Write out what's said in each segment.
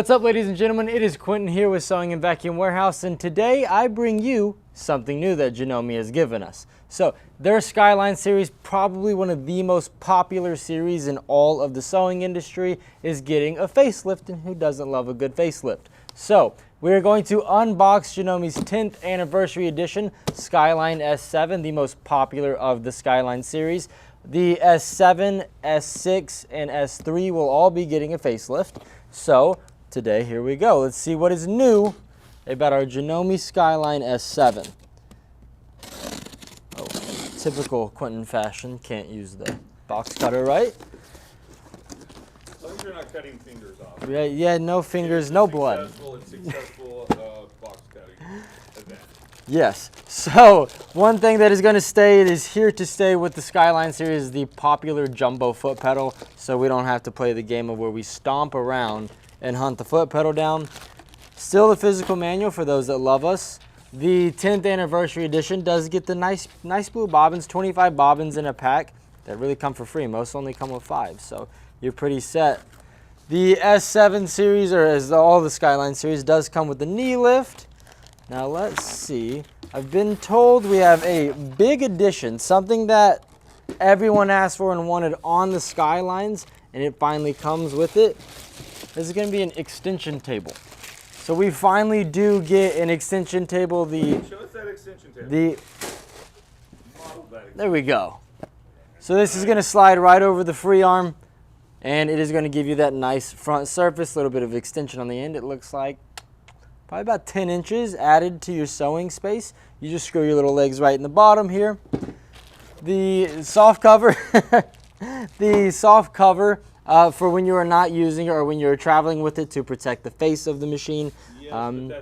What's up, ladies and gentlemen? It is Quentin here with Sewing and Vacuum Warehouse, and today I bring you something new that Janome has given us. So their Skyline series, probably one of the most popular series in all of the sewing industry, is getting a facelift, and who doesn't love a good facelift? So we're going to unbox Janome's 10th anniversary edition, Skyline S7, the most popular of the Skyline series. The S7, S6, and S3 will all be getting a facelift. So today, here we go. Let's see what is new about our Janome Skyline S7. Oh, typical Quentin fashion, can't use the box cutter, right? As long as you're not cutting fingers off. Yeah, no fingers, no blood. It's successful box cutting event. Yes. So one thing that is going to stay, it is here to stay with the Skyline series, the popular jumbo foot pedal. So we don't have to play the game of where we stomp around and hunt the foot pedal down. Still the physical manual for those that love us. The 10th anniversary edition does get the nice blue bobbins, 25 bobbins in a pack that really come for free. Most only come with 5, so you're pretty set. The S7 series, or as all the Skyline series, does come with the knee lift. Now let's see. I've been told we have a big addition, something that everyone asked for and wanted on the Skylines, and it finally comes with it. This is going to be an extension table. So we finally do get an extension table. Show us that extension table. There we go. So this is going to slide right over the free arm, and it is going to give you that nice front surface, a little bit of extension on the end. It looks like probably about 10 inches added to your sewing space. You just screw your little legs right in the bottom here. The soft cover, for when you are not using it or when you're traveling with it to protect the face of the machine. Yes,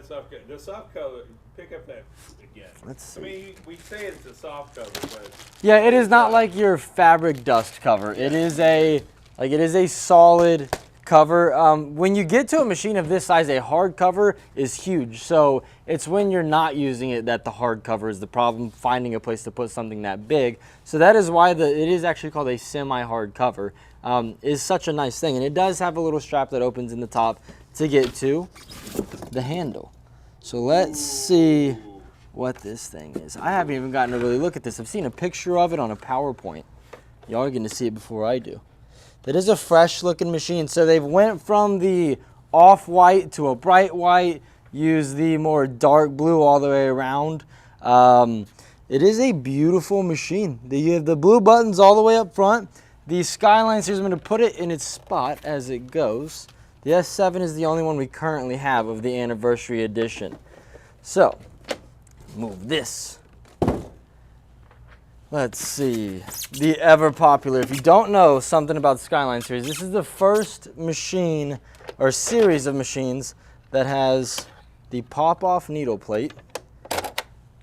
but the soft cover, pick up that again. Let's see. I mean, we say it's a soft cover, but yeah, it is not like your fabric dust cover. It is a solid cover. When you get to a machine of this size, a hard cover is huge. So it's when you're not using it that the hard cover is the problem, finding a place to put something that big. So that is why it is actually called a semi-hard cover. Is such a nice thing, and it does have a little strap that opens in the top to get to the handle. So let's see what this thing is. I haven't even gotten to really look at this. I've seen a picture of it on a PowerPoint. Y'all are going to see it before I do. That is a fresh looking machine. So they've went from the off-white to a bright white, use the more dark blue all the way around. It is a beautiful machine. You have the blue buttons all the way up front. The Skyline series, I'm going to put it in its spot as it goes. The S7 is the only one we currently have of the anniversary edition. So, move this. Let's see. The ever popular, if you don't know something about the Skyline series, this is the first machine or series of machines that has the pop-off needle plate.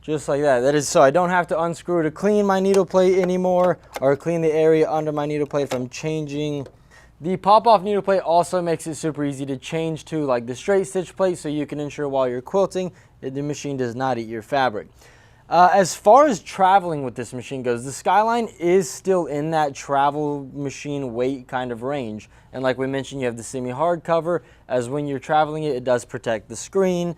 Just like that. That is so I don't have to unscrew to clean my needle plate anymore or clean the area under my needle plate if I'm changing. The pop-off needle plate also makes it super easy to change to like the straight stitch plate, so you can ensure while you're quilting the machine does not eat your fabric. As far as traveling with this machine goes, the Skyline is still in that travel machine weight kind of range. And like we mentioned, you have the semi-hard cover, as when you're traveling it does protect the screen.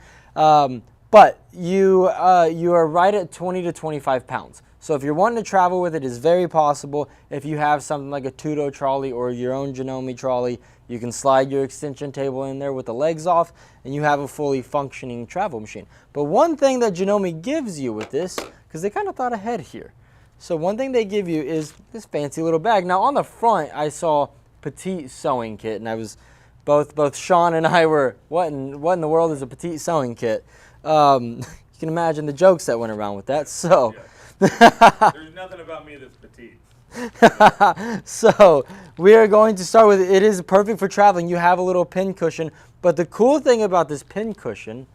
But you are right at 20 to 25 pounds. So if you're wanting to travel with it, it's very possible. If you have something like a Tudo trolley or your own Janome trolley, you can slide your extension table in there with the legs off, and you have a fully functioning travel machine. But one thing that Janome gives you with this, because they kind of thought ahead here. So one thing they give you is this fancy little bag. Now on the front, I saw Petite sewing kit, and I was both Sean and I were, what in the world is a Petite sewing kit? You can imagine the jokes that went around with that. So, yeah. There's nothing about me that's petite. So we are going to start with it is perfect for traveling. You have a little pin cushion, but the cool thing about this pin cushion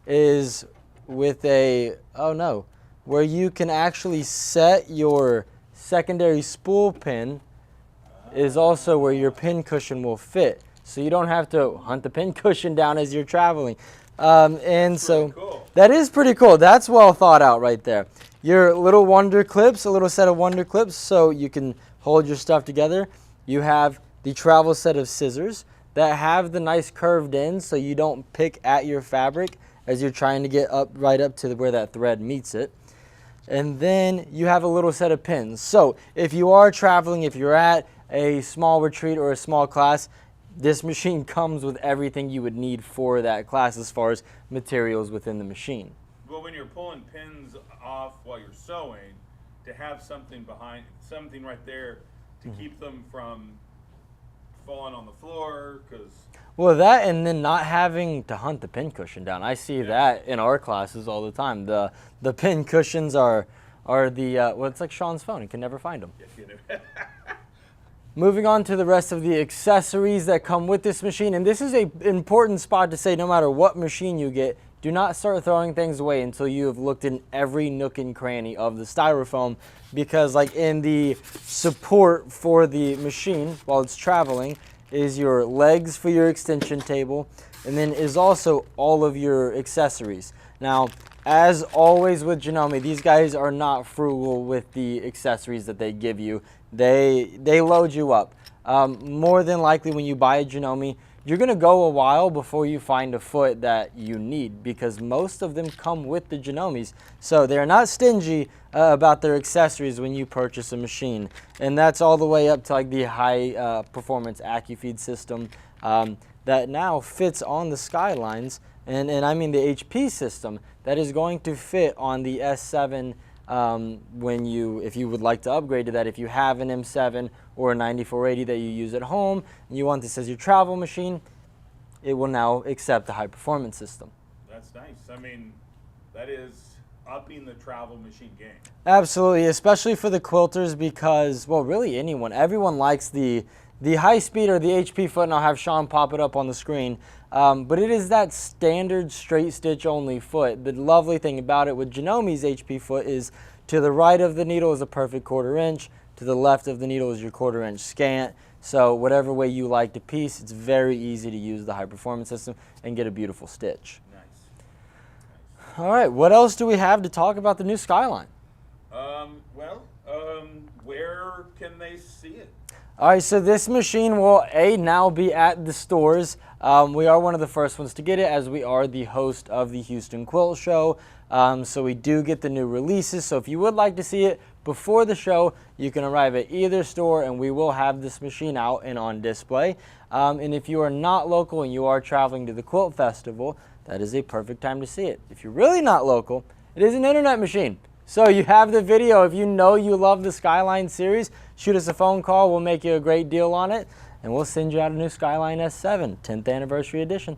is with where you can actually set your secondary spool pin is also where your pin cushion will fit. So you don't have to hunt the pin cushion down as you're traveling. And so cool. That is pretty cool. That's well thought out right there. Your little wonder clips, a little set of wonder clips so you can hold your stuff together. You have the travel set of scissors. that have the nice curved ends so you don't pick at your fabric as you're trying to get up right up to where that thread meets it. And then you have a little set of pins. So if you are traveling, if you're at a small retreat or a small class, this machine comes with everything you would need for that class as far as materials within the machine. Well, when you're pulling pins off while you're sewing, to have something behind, something right there to keep them from falling on the floor, because... Well, that and then not having to hunt the pin cushion down. I see that in our classes all the time. The pin cushions are the, well, it's like Sean's phone. You can never find them. Yes, you know. Moving on to the rest of the accessories that come with this machine, and this is an important spot to say no matter what machine you get, do not start throwing things away until you have looked in every nook and cranny of the styrofoam, because like in the support for the machine while it's traveling is your legs for your extension table, and then is also all of your accessories. Now, as always with Janome, these guys are not frugal with the accessories that they give you. They load you up. More than likely when you buy a Janome, you're gonna go a while before you find a foot that you need, because most of them come with the Janomes. So they're not stingy about their accessories when you purchase a machine. And that's all the way up to like the high performance AccuFeed system that now fits on the Skylines. And I mean the HP system that is going to fit on the S7 if you would like to upgrade to that. If you have an M7 or a 9480 that you use at home and you want this as your travel machine, it will now accept the high performance system. That's nice. I mean, that is upping the travel machine game. Absolutely, especially for the quilters, because, well, really everyone likes the high speed or the HP foot, and I'll have Sean pop it up on the screen. But it is that standard straight stitch only foot. The lovely thing about it with Janome's HP foot is to the right of the needle is a perfect 1/4 inch, to the left of the needle is your 1/4 inch scant. So whatever way you like to piece, it's very easy to use the high performance system and get a beautiful stitch. Nice. All right, what else do we have to talk about the new Skyline? Where can they see it? All right, so this machine will now be at the stores. We are one of the first ones to get it, as we are the host of the Houston Quilt Show. So we do get the new releases. So if you would like to see it before the show, you can arrive at either store and we will have this machine out and on display. And if you are not local and you are traveling to the Quilt Festival, that is a perfect time to see it. If you're really not local, it is an internet machine. So you have the video. If you know you love the Skyline series, shoot us a phone call. We'll make you a great deal on it, and we'll send you out a new Skyline S7 10th anniversary edition.